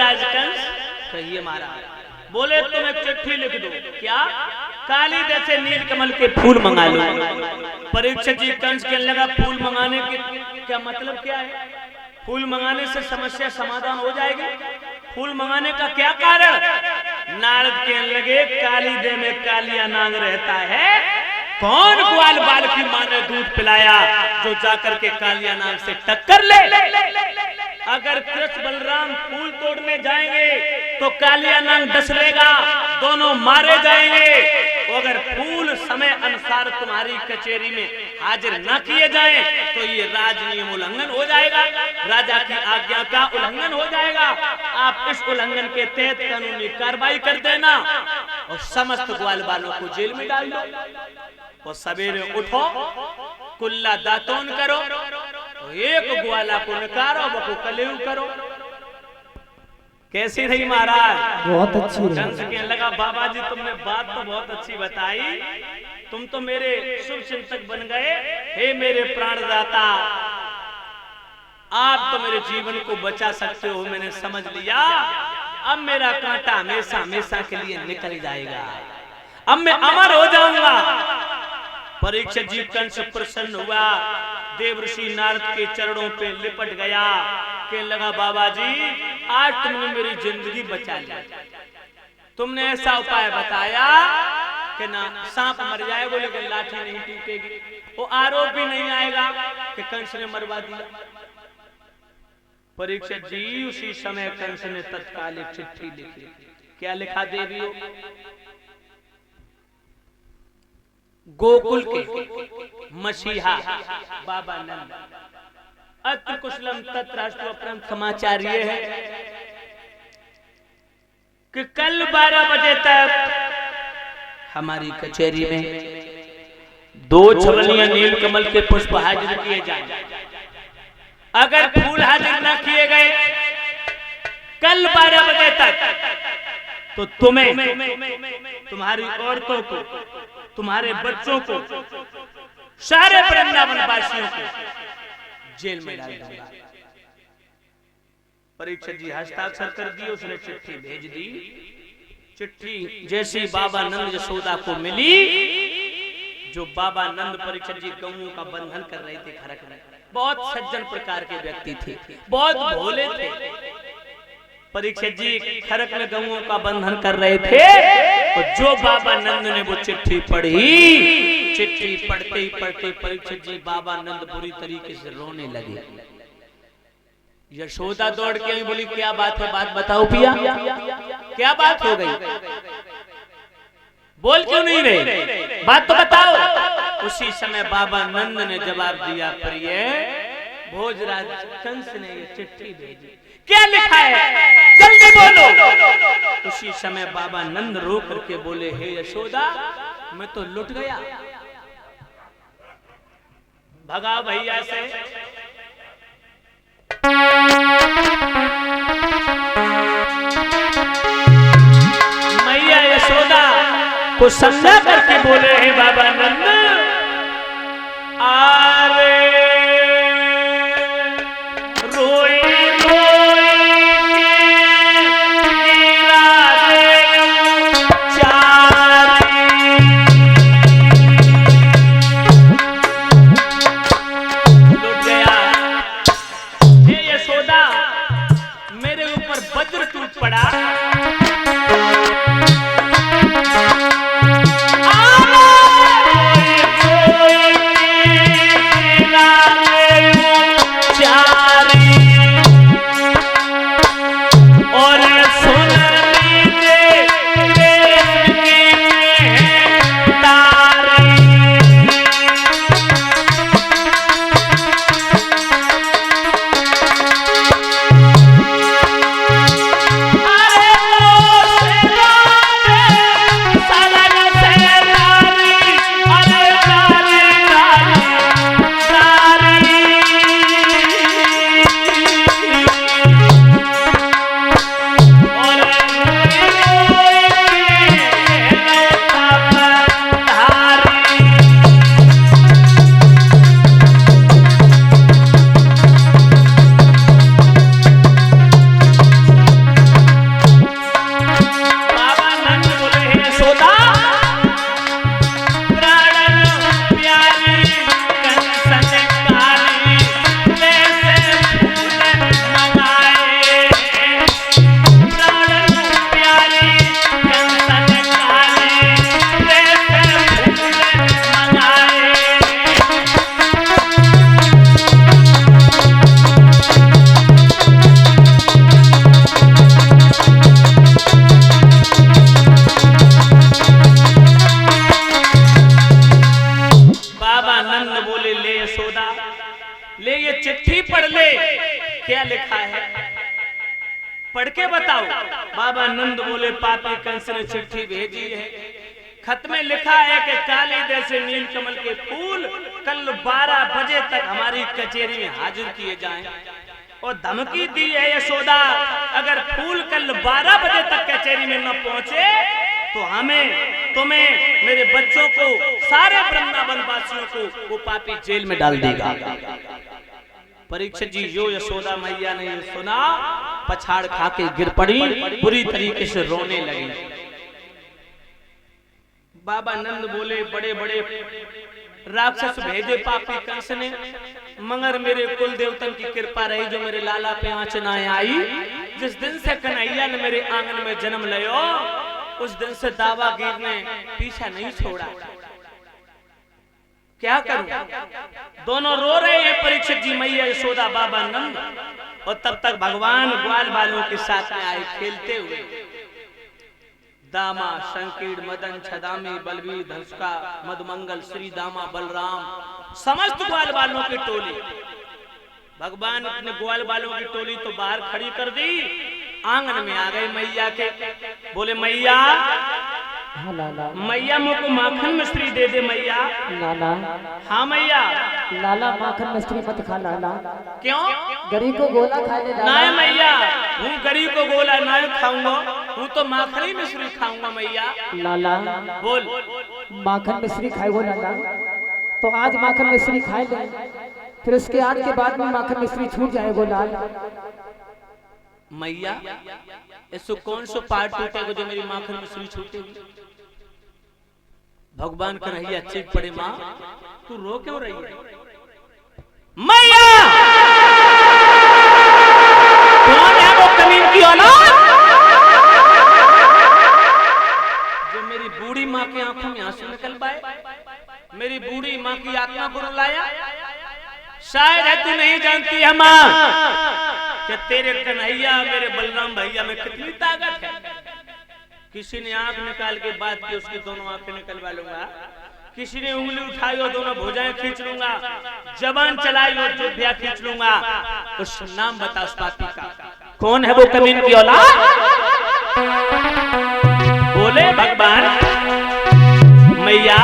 ब्रजराज कंस? कहिए महाराज। बोले तुम एक चिट्ठी लिख दो। क्या? काली जैसे नील कमल के फूल मंगा लो। परीक्षित जी कंस कहने लगा फूल मंगाने के क्या मतलब क्या है? फूल मंगाने से समस्या समाधान हो जाएगी? फूल मंगाने का क्या कारण? नारद कहने लगे काली देह में कालिया नाग रहता है। कौन ग्वाल बाल की मां ने दूध पिलाया जो जाकर के कालिया नाग से टक्कर ले? अगर कृष्ण बलराम फूल तोड़ने जाएंगे तो कालिया नाग डस लेगा, दोनों मारे जाएंगे। अगर फूल समय अनुसार तुम्हारी कचेरी में हाजिर न किए जाएं तो ये राज नियम उल्लंघन हो जाएगा, राजा की आज्ञा का उल्लंघन हो जाएगा। आप इस उल्लंघन के तहत कानूनी कार्रवाई कर देना और समस्त ग्वाल बालों को जेल में डाल दो। और सवेरे उठो, कुल्ला दातून करो, एक ग्वाला को निकारो, वो कलेऊ करो। कैसी रही महाराज? बहुत अच्छी रही। कंस कहने लगा बाबा जी तुमने बात तो बहुत अच्छी बताई, तुम तो मेरे शुभ चिंतक बन गए। हे मेरे प्राणदाता, आप तो मेरे जीवन को बचा सकते हो, मैंने समझ लिया। अब मेरा कांटा हमेशा हमेशा के लिए निकल जाएगा, अब मैं अमर हो जाऊंगा। परीक्षित जी कंस प्रसन्न हुआ, देवर्षि नारद के चरणों पे लिपट गया, कहने लगा बाबा जी आज तुमने मेरी जिंदगी बचा ली। तुमने ऐसा उपाय बताया कि ना सांप मर जाएगा लेकिन लाठी नहीं टूटेगी, वो आरोप भी नहीं आएगा कि कंस ने मरवा दिया। परीक्षित जी उसी समय कंस ने तत्काल एक चिट्ठी लिखी। क्या लिखा देवियों? गोकुल के मसीहा बाबा नंद अत्र कुशलम तत्राष्ट्र अपरम समाचार ये है कि कल 12 बजे तक हमारी कचहरी में 2 छवनिया नील कमल के पुष्प हाजिर किए जाएं। अगर फूल हाजिर न किए गए कल 12 बजे तक तो तुम्हें, तुम्हारी औरतों को, तुम्हारे बच्चों को, सारे वृंदावन वासियों को जेल में डाल दूंगा। परीक्षित जी हस्ताक्षर कर दिए, उसने चिट्ठी भेज दी। चिट्ठी जैसी बाबा नंद यशोदा को मिली, जो बाबा नंद परीक्षित जी गौओं का बंधन कर रहे थे खरक में, बहुत सज्जन प्रकार के व्यक्ति थे, बहुत भोले थे। परीक्षित जी खरक में गौओं का बंधन कर रहे थे और जो बाबा नंद ने वो चिट्ठी पढ़ी, चिट्ठी पढ़ते ही पढ़ते परीक्षित जी बाबा नंद बुरी तरीके से रोने लगे। यशोदा दौड़ के आई, बोली क्या बात है, बात बताओ पिया, क्या बात हो गई, बोल क्यों नहीं रहे, बात तो बताओ। उसी समय बाबा नंद ने जवाब दिया, प्रिय भोजराज कंस ने ये चिट्ठी भेजी, क्या लिखा है जल्दी बोलो। उसी समय बाबा नंद रो करके बोले, हे यशोदा मैं तो लुट गया, भगा भैया से। मैया यशोदा को समझा करके बोले, हे बाबा नंद आरे रोई क्या लिखा है, पढ़ के बताओ। बाबा नंद बोले पापी कंस ने चिट्ठी भेजी है, खत में लिखा है कि काली जैसे नीलकमल के फूल कल 12 बजे तक हमारी कचेरी में हाजिर किए जाएं। और धमकी दी है यशोदा, अगर फूल कल 12 बजे तक कचेरी में न पहुंचे तो हमें, तुम्हें, मेरे बच्चों को, सारे वृंदावन वासियों को वो पापी जेल में डाल देगा। परीक्षित जी, जो यशोदा मैया ने सुना, पछाड़ खा के गिर पड़ी, बुरी तरीके से रोने लगी। बाबा नंद बोले बड़े बड़े राक्षस भेजे पापी कंस ने, मगर मेरे कुल देवतन की कृपा रही जो मेरे लाला पे आंच ना आई। जिस दिन से कन्हैया ने मेरे आंगन में जन्म लियो, उस दिन से दावागीर ने पीछा नहीं छोड़ा। क्या करूं? दोनों रो रहे हैं, परीक्षित जी, मैया यशोदा, बाबा नंद। और तब तक भगवान ग्वाल बालों के साथ में आए खेलते हुए। दामा संकीर्ण मदन छदामी बलवीर धनुषका मधुमंगल श्री दामा बलराम, समस्त ग्वाल बालों की टोली। भगवान अपने ग्वाल बालों की टोली तो बाहर खड़ी कर दी, आंगन में आ गए मैया के। बोले मैया, हाँ लाला। मैया मुझको माखन मिश्री दे दे मैया। लाला। हाँ मैया। लाला माखन मिश्री मत खा लाला। क्यों? गरीब को गोला खा ले लाला। ना मैया, हूँ गरीब को गोला ना खाऊंगा, हूँ तो माखनी मिश्री खाऊंगा मैया। लाला बोल। माखन मिश्री खाएगो लाला, तो आज माखन मिश्री खाए ले, फिर उसके आज के बाद में माखन मिश्री छूट जाएगो लाला। मैया, ऐसो कौन सो पार्ट टूटेगा जो मेरी माखन मिश्री छूटेगी? भगवान कन्हैया चीख पड़े, माँ तू रो क्यों रही है? मैया, कौन है वो कमीन की औलाद जो मेरी बूढ़ी माँ की आंखों में आंसू निकल पाए, मेरी बूढ़ी माँ की आत्मा को रुलाया? शायद है तू नहीं जानती है माँ कि तेरे कन्हैया, मेरे बलराम भैया में कितनी ताकत है। किसी ने आंख निकाल के बात की, उसकी दोनों आंखें निकलवा लूंगा। किसी ने उंगली उठाई और दोनों भुजाएं खींच लूंगा। जबान चलाई और जिह्वा खींच लूंगा। उस नाम बता उस पापी का, कौन है वो कमीन की औलाद? बोले भगवान, मैया